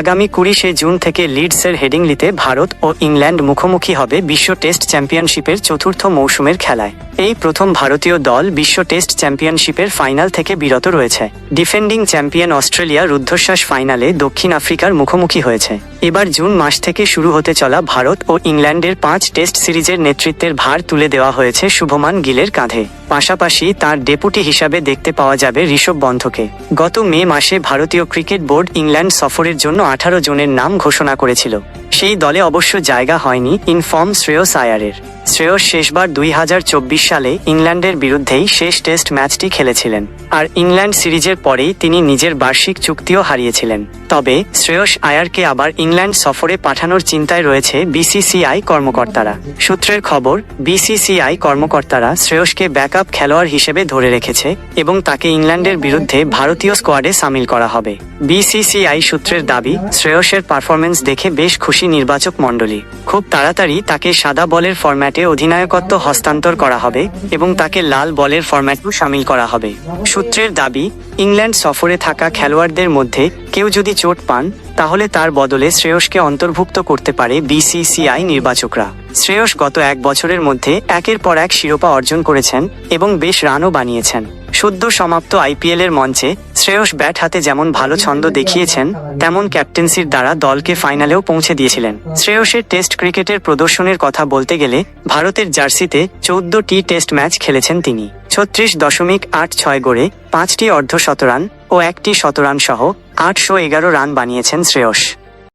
আগামী 20শে জুন থেকে লিডসের হেডিংলিতে ভারত ও ইংল্যান্ড মুখোমুখি হবে বিশ্ব টেস্ট চ্যাম্পিয়নশিপের চতুর্থ মৌসুমের খেলায়। এই প্রথম ভারতীয় দল বিশ্ব টেস্ট চ্যাম্পিয়নশিপের ফাইনাল থেকে বিরত রয়েছে। ডিফেন্ডিং চ্যাম্পিয়ন অস্ট্রেলিয়া রুদ্ধশ্বাস ফাইনালে দক্ষিণ আফ্রিকার মুখোমুখি হয়েছে। এবার জুন মাস থেকে শুরু হতে চলা ভারত ও ইংল্যান্ডের 5 টেস্ট সিরিজের নেতৃত্বের ভার তুলে দেওয়া হয়েছে শুভমান গিলের কাঁধে। পাশাপাশি তার ডেপুটি হিসাবে দেখতে পাওয়া যাবে ঋষভ পন্থকে। গত মে মাসে ভারতীয় ক্রিকেট বোর্ড ইংল্যান্ড সফরের জন্য 18 জনের নাম ঘোষণা করেছিল। সেই দলে অবশ্য জায়গা হয়নি ইনফর্ম শ্রেয়স আয়ারের। শ্রেয়স শেষবার 2024 সালে ইংল্যান্ডের বিরুদ্ধেই শেষ টেস্ট ম্যাচটি খেলেছিলেন, আর ইংল্যান্ড সিরিজের পরেই তিনি নিজের বার্ষিক চুক্তিও হারিয়েছিলেন। তবে শ্রেয়স আয়ারকে আবার ইংল্যান্ড সফরে পাঠানোর চিন্তায় রয়েছে বিসিসিআই কর্মকর্তারা। সূত্রের খবর, বিসিসিআই কর্মকর্তারা শ্রেয়সকে ব্যাকআপ খেলোয়াড় হিসেবে ধরে রেখেছে এবং তাকে ইংল্যান্ডের বিরুদ্ধে ভারতীয় স্কোয়াডে সামিল করা হবে। বিসিসিআই সূত্রের দাবি, শ্রেয়সের পারফরমেন্স দেখে বেশ খুশি নির্বাচক মণ্ডলী। খুব তাড়াতাড়ি তাকে সাদা বলের ফরম্যাটে অধিনায়কত্ব হস্তান্তর করা হবে এবং তাকে লাল বলের ফরম্যাটেও সামিল করা হবে। সূত্রের দাবি, ইংল্যান্ড সফরে থাকা খেলোয়াড়দের মধ্যে কেউ যদি চোট পান তাহলে তার বদলে শ্রেয়সকে অন্তর্ভুক্ত করতে পারে বিসিসিআই নির্বাচকরা। শ্রেয়স গত 1 বছরের মধ্যে একের পর এক শিরোপা অর্জন করেছেন এবং বেশ রানও বানিয়েছেন। সদ্য সমাপ্ত আইপিএলের মঞ্চে শ্রেয়স ব্যাট হাতে যেমন ভালো ছন্দ দেখিয়েছেন, তেমন ক্যাপ্টেন্সির দ্বারা দলকে ফাইনালেও পৌঁছে দিয়েছিলেন। শ্রেয়সের টেস্ট ক্রিকেটের প্রদর্শনের কথা বলতে গেলে ভারতের জার্সিতে 14টি টেস্ট ম্যাচ খেলেছেন তিনি। 36.86 গড়ে 5টি অর্ধশতরান ও 1টি শতরান সহ 811 রান বানিয়েছেন শ্রেয়স।